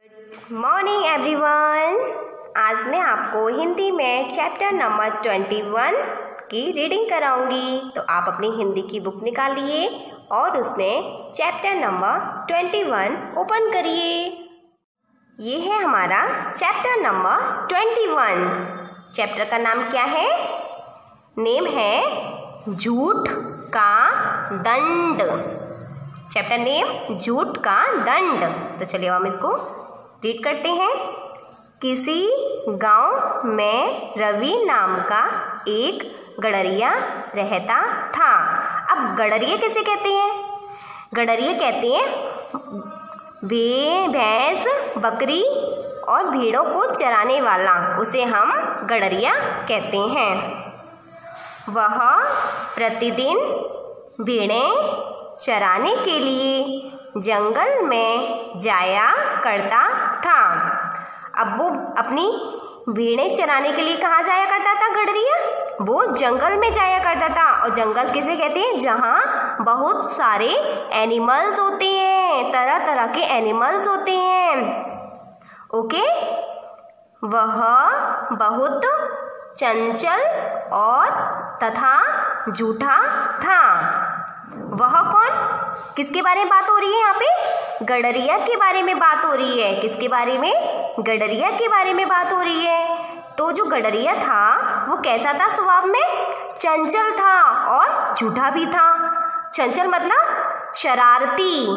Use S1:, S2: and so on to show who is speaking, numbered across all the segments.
S1: Good morning everyone. आज मैं आपको हिंदी में चैप्टर नंबर 21 की रीडिंग कराऊंगी। तो आप अपनी हिंदी की बुक निकालिए और उसमें चैप्टर नंबर 21 ओपन करिए। ये है हमारा चैप्टर नंबर 21। चैप्टर का नाम क्या है? नेम है झूठ का दंड। चैप्टर नेम झूठ का दंड। तो चलिए हम इसको रीड करते हैं। किसी गांव में रवि नाम का एक गडरिया रहता था। अब गडरिया किसे कहते हैं? गडरिया कहते हैं भैंस, बकरी और भेड़ों को चराने वाला, उसे हम गडरिया कहते हैं। वह प्रतिदिन भेड़ें चराने के लिए जंगल में जाया करता था। अब वो अपनी भेड़ें चराने के लिए कहाँ जाया करता था गडरिया? वो जंगल में जाया करता था। और जंगल किसे कहते हैं? जहाँ बहुत सारे एनिमल्स होते हैं, तरह तरह के एनिमल्स होते हैं। ओके। वह बहुत चंचल और तथा झूठा था। वह कौन? किसके बारे में बात हो रही है यहाँ पे? गडरिया के बारे में बात हो रही है। किसके बारे में? गडरिया के बारे में बात हो रही है। तो जो गडरिया था वो कैसा था स्वभाव में? चंचल था और झूठा भी था। चंचल मतलब शरारती,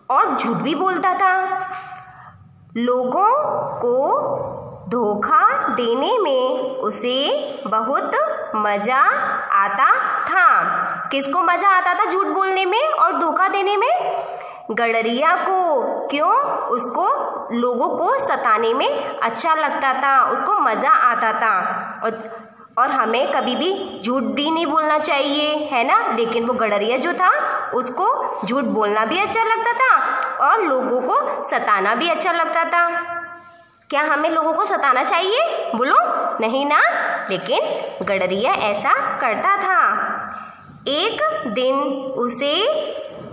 S1: और झूठ भी बोलता था। लोगों को धोखा देने में उसे बहुत मजा आता था। किसको मजा आता था झूठ बोलने में और धोखा देने में? गडरिया को। क्यों? उसको लोगों को सताने में अच्छा लगता था, उसको मजा आता था। और हमें कभी भी झूठ भी नहीं बोलना चाहिए, है ना? लेकिन वो गडरिया जो था उसको झूठ बोलना भी अच्छा लगता था और लोगों को सताना भी अच्छा लगता था। क्या हमें लोगों को सताना चाहिए? बोलो नहीं ना। लेकिन गडरिया ऐसा करता था। एक दिन उसे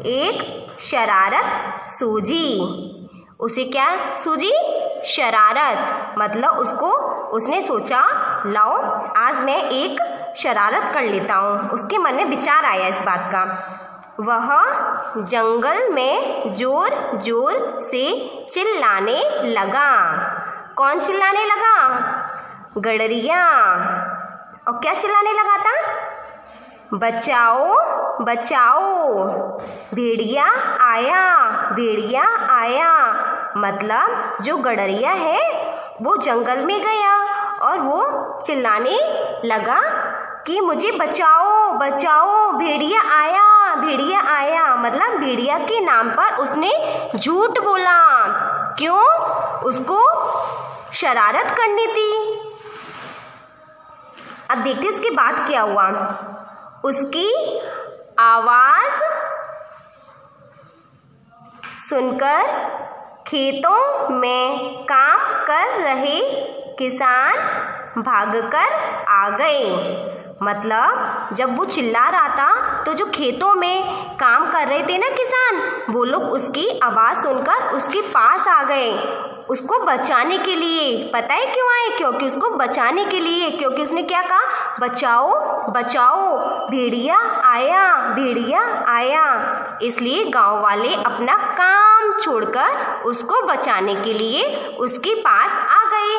S1: एक शरारत सूझी। उसे क्या सूझी? शरारत। मतलब उसने सोचा लाओ आज मैं एक शरारत कर लेता हूँ। उसके मन में विचार आया इस बात का। वह जंगल में जोर जोर से चिल्लाने लगा। कौन चिल्लाने लगा? गडरिया। और क्या चिल्लाने लगा था? बचाओ बचाओ, भेड़िया आया, भेड़िया आया। मतलब जो गडरिया है वो जंगल में गया और वो चिल्लाने लगा कि मुझे बचाओ बचाओ, भेड़िया आया, भेड़िया आया। मतलब भेड़िया के नाम पर उसने झूठ बोला। क्यों? उसको शरारत करनी थी। अब देखते हैं उसके बाद क्या हुआ। उसकी आवाज सुनकर खेतों में काम कर रहे किसान भागकर आ गए। मतलब जब वो चिल्ला रहा था तो जो खेतों में काम कर रहे थे ना किसान, वो लोग उसकी आवाज सुनकर उसके पास आ गए उसको बचाने के लिए। पता है क्यों आए? क्योंकि उसको बचाने के लिए। क्योंकि उसने क्या कहा? बचाओ बचाओ, भेड़िया आया, भेड़िया आया। इसलिए गांव वाले अपना काम छोड़कर उसको बचाने के लिए उसके पास आ गए।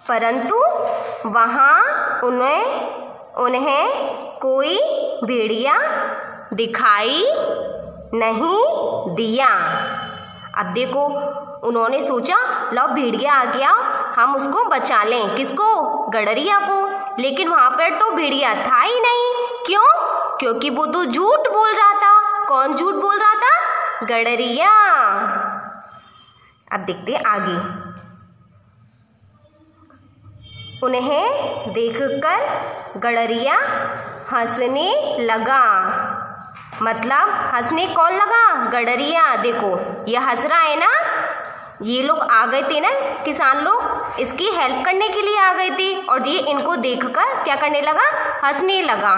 S1: परंतु वहां उन्हें कोई भेड़िया दिखाई नहीं दिया। अब देखो, उन्होंने सोचा लो भेड़िया आ गया, हम उसको बचा लें। किसको? गडरिया को। लेकिन वहां पर तो भेड़िया था ही नहीं। क्यों? क्योंकि वो तो झूठ बोल रहा था। कौन झूठ बोल रहा था? गडरिया। अब देखते आगे। उन्हें देखकर गडरिया हंसने लगा। मतलब हंसने कौन लगा? गडरिया। देखो ये हंस रहा है ना। ये लोग आ गए थे ना, किसान लोग इसकी हेल्प करने के लिए आ गए थे और ये इनको देखकर क्या करने लगा? हंसने लगा।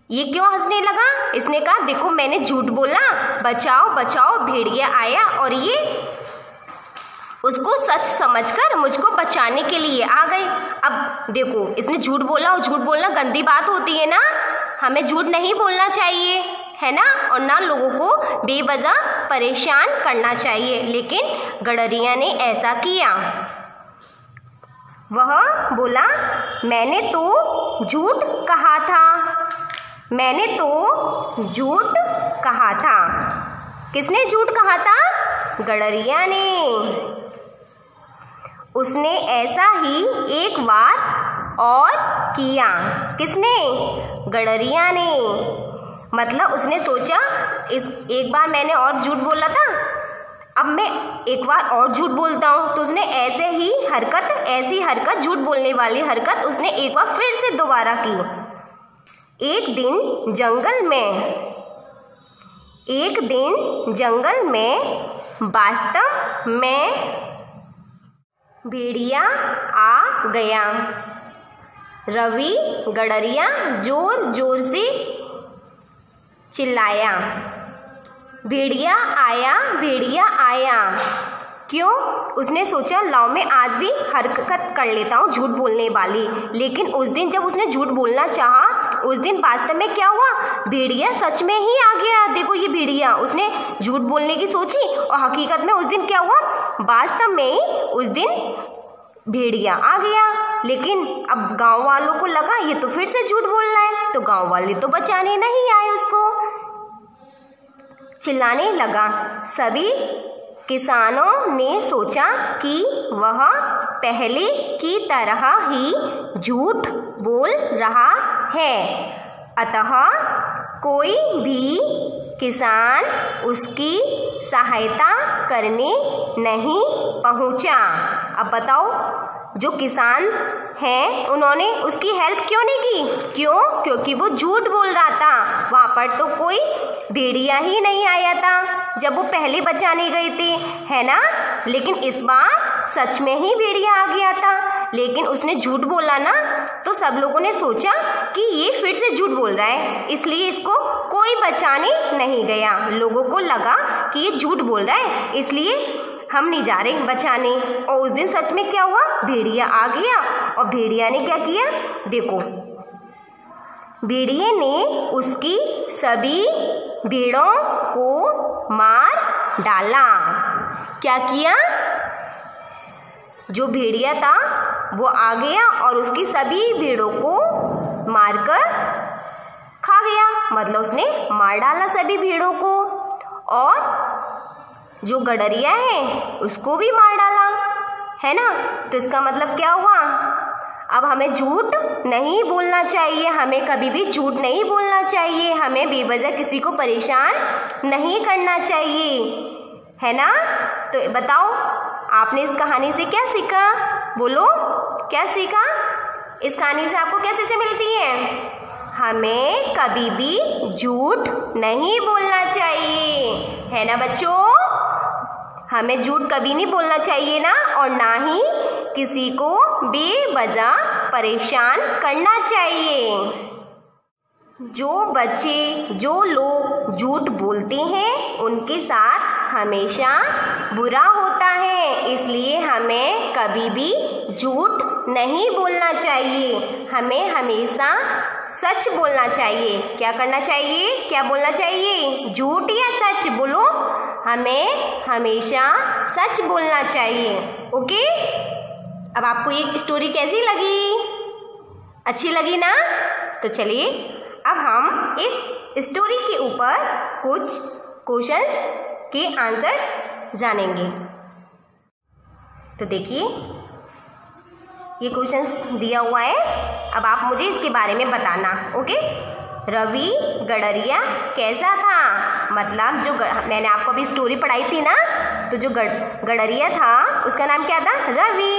S1: ये क्यों हंसने लगा? इसने कहा देखो मैंने झूठ बोला, बचाओ बचाओ भेड़िया आया और ये उसको सच समझकर मुझको बचाने के लिए आ गए। अब देखो इसने झूठ बोला, और झूठ बोलना गंदी बात होती है ना, हमें झूठ नहीं बोलना चाहिए, है ना, और ना लोगों को बेवजह परेशान करना चाहिए। लेकिन गडरिया ने ऐसा किया। वह बोला मैंने तो झूठ कहा था, मैंने तो झूठ कहा था। किसने झूठ कहा था? गडरिया ने। उसने ऐसा ही एक बार और किया। किसने? गडरिया ने। मतलब उसने सोचा इस एक बार मैंने और झूठ बोला था, अब मैं एक बार और झूठ बोलता हूँ। तो उसने ऐसी हरकत झूठ बोलने वाली हरकत उसने एक बार फिर से दोबारा की। एक दिन जंगल में वास्तव में भेड़िया आ गया। रवि गडरिया जोर जोर से चिल्लाया, भेड़िया आया, भेड़िया आया। क्यों? उसने सोचा लाओ मैं आज भी हरकत कर लेता हूँ झूठ बोलने वाली। लेकिन उस दिन जब उसने झूठ बोलना चाहा, उस दिन वास्तव में क्या हुआ? भेड़िया सच में ही आ गया। देखो ये भेड़िया, उसने झूठ बोलने की सोची और हकीकत में उस दिन क्या हुआ? वास्तव में ही उस दिन भेड़िया आ गया। लेकिन अब गांव वालों को लगा ये तो फिर से झूठ बोल रहा है, तो गांव वाले तो बचाने नहीं आए उसको। चिल्लाने लगा। सभी किसानों ने सोचा कि वह पहले की तरह ही झूठ बोल रहा है, अतः कोई भी किसान उसकी सहायता करने नहीं पहुंचा। अब बताओ जो किसान हैं उन्होंने उसकी हेल्प क्यों नहीं की? क्यों? क्योंकि वो झूठ बोल रहा था। वहाँ पर तो कोई भेड़िया ही नहीं आया था जब वो पहले बचाने गए थे, है ना। लेकिन इस बार सच में ही भेड़िया आ गया था। लेकिन उसने झूठ बोला ना, तो सब लोगों ने सोचा कि ये फिर से झूठ बोल रहा है, इसलिए इसको कोई बचाने नहीं गया। लोगों को लगा कि ये झूठ बोल रहा है, इसलिए हम नहीं जा रहे बचाने। और उस दिन सच में क्या हुआ? भेड़िया आ गया। और भेड़िया ने क्या किया? देखो भेड़िए ने उसकी सभी भेड़ों को मार डाला। क्या किया? जो भेड़िया था वो आ गया और उसकी सभी भेड़ों को मारकर खा गया। मतलब उसने मार डाला सभी भेड़ों को, और जो गडरिया है उसको भी मार डाला, है ना। तो इसका मतलब क्या हुआ? अब हमें झूठ नहीं बोलना चाहिए, हमें कभी भी झूठ नहीं बोलना चाहिए, हमें बेवजह किसी को परेशान नहीं करना चाहिए, है ना। तो बताओ आपने इस कहानी से क्या सीखा? बोलो क्या सीखा? इस कहानी से आपको क्या शिक्षा मिलती है? हमें कभी भी झूठ नहीं बोलना चाहिए, है ना बच्चों। हमें झूठ कभी नहीं बोलना चाहिए ना, और ना ही किसी को बेवजह परेशान करना चाहिए। जो बच्चे, जो लोग झूठ बोलते हैं उनके साथ हमेशा बुरा होता है, इसलिए हमें कभी भी झूठ नहीं बोलना चाहिए। हमें हमेशा सच बोलना चाहिए। क्या करना चाहिए? क्या बोलना चाहिए? झूठ या सच? बोलो। हमें हमेशा सच बोलना चाहिए। ओके। अब आपको ये स्टोरी कैसी लगी? अच्छी लगी ना? तो चलिए अब हम इस स्टोरी के ऊपर कुछ क्वेश्चंस के आंसर्स जानेंगे। तो देखिए ये क्वेश्चंस दिया हुआ है, अब आप मुझे इसके बारे में बताना। ओके। रवि गडरिया कैसा था? मतलब जो मैंने आपको अभी स्टोरी पढ़ाई थी ना, तो जो गडरिया था उसका नाम क्या था? रवि।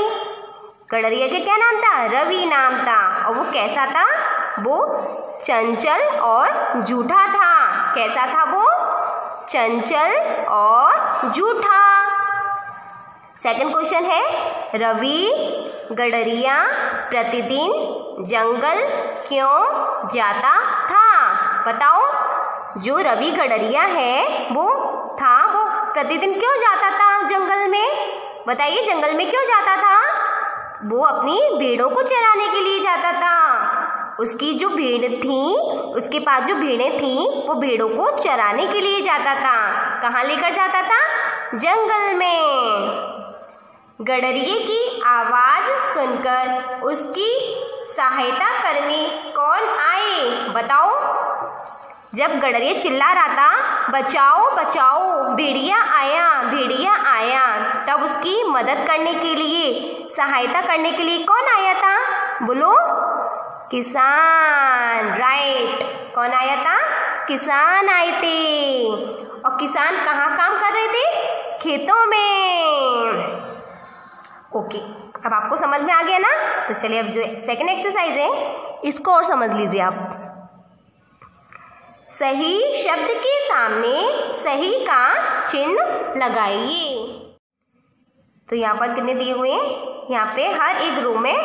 S1: गडरिया का क्या नाम था? रवि नाम था। और वो कैसा था? वो चंचल और झूठा था। कैसा था वो? चंचल और झूठा। सेकंड क्वेश्चन है, रवि गडरिया प्रतिदिन जंगल क्यों जाता था? बताओ। जो रवि गडरिया है वो प्रतिदिन क्यों जाता था जंगल में? बताइए, जंगल में क्यों जाता था? वो अपनी भेड़ों को चराने के लिए जाता था। उसकी जो भेड़ थी, उसके पास जो भेड़ें थीं, वो भेड़ों को चराने के लिए जाता था। कहाँ लेकर जाता था? जंगल में। गडरिये की आवाज सुनकर उसकी सहायता करने कौन आए? बताओ। जब गडरिया चिल्ला रहा था, बचाओ बचाओ, भेड़िया आया, भेड़िया आया, तब उसकी मदद करने के लिए, सहायता करने के लिए कौन आया था? बोलो। किसान। राइट। कौन आया था? किसान आए थे। और किसान कहाँ काम कर रहे थे? खेतों में। ओके, अब आपको समझ में आ गया ना? तो चलिए अब जो सेकंड एक्सरसाइज है इसको और समझ लीजिए आप। सही शब्द के सामने सही का चिन्ह लगाइए। तो यहाँ पर कितने दिए हुए हैं? यहाँ पे हर एक रो में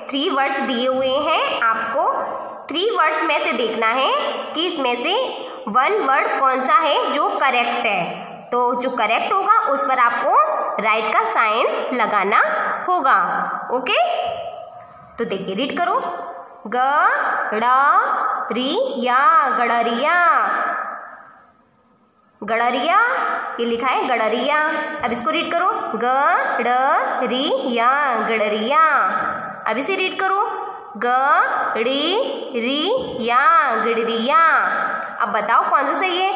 S1: 3 वर्ड्स दिए हुए हैं। आपको 3 वर्ड्स में से देखना है कि इसमें से 1 वर्ड कौन सा है जो करेक्ट है। तो जो करेक्ट होगा उस पर आपको राइट का साइन लगाना होगा। ओके, तो देखिए, रीड करो। गडरिया, गडरिया, गडरिया, ये लिखा है गडरिया। अब इसको रीड करो। गडरिया, गडरिया। अब इसे रीड करो। गडरिया, गडरिया। अब बताओ कौन सा सही है?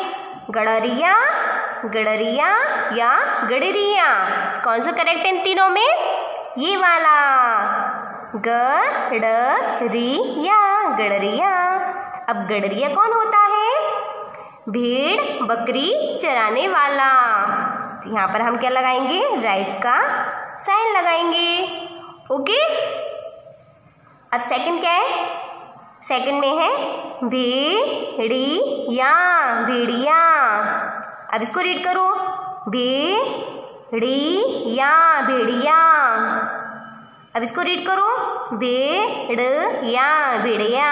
S1: गडरिया, गडरिया या गडरिया? कौन सा करेक्ट है इन तीनों में? ये वाला, गडरिया, गडरिया। अब गडरिया कौन होता है? भेड़ बकरी चराने वाला। तो यहाँ पर हम क्या लगाएंगे? राइट का साइन लगाएंगे। ओके, अब सेकंड क्या है? सेकंड में है भेड़िया, भेड़िया। अब इसको रीड करो। भेड़िया, भेड़िया। अब इसको रीड करो। भेड़िया, भेड़िया।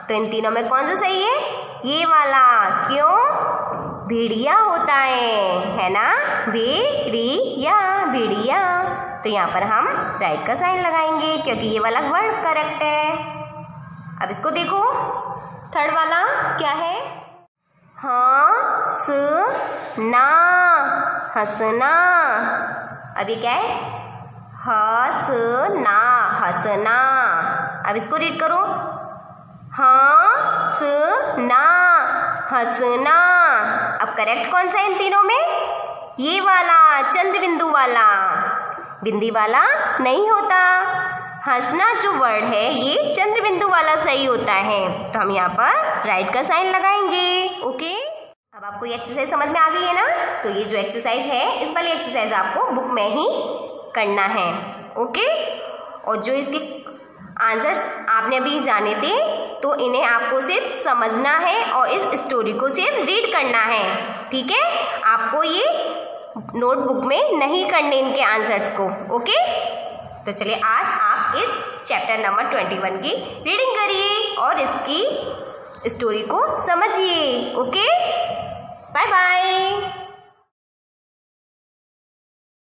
S1: तो इन तीनों में कौन सा सही है? ये वाला। क्यों? भेड़िया होता है ना? भेड़िया, भेड़िया। तो यहाँ पर हम राइट का साइन लगाएंगे क्योंकि ये वाला वर्ड करेक्ट है। अब इसको देखो, थर्ड वाला क्या है? हंसना, हंसना। अब ये क्या है? हंसना, हंसना। अब इसको रीड करो। हंसना, हंसना। अब करेक्ट कौन सा है इन तीनों में? ये वाला, चंद्र बिंदु वाला। बिंदी वाला नहीं होता। हंसना जो वर्ड है ये चंद्र बिंदु वाला सही होता है। तो हम यहाँ पर राइट का साइन लगाएंगे। ओके, अब आपको ये एक्सरसाइज समझ में आ गई है ना? तो ये जो एक्सरसाइज है, इस वाली एक्सरसाइज आपको बुक में ही करना है। ओके, और जो इसके आंसर्स आपने अभी जाने थे तो इन्हें आपको सिर्फ समझना है और इस स्टोरी को सिर्फ रीड करना है। ठीक है, आपको ये नोटबुक में नहीं करने इनके आंसर्स को। ओके, तो चलिए आज आप इस चैप्टर नंबर 21 की रीडिंग करिए और इसकी स्टोरी को समझिए। Okay, bye bye.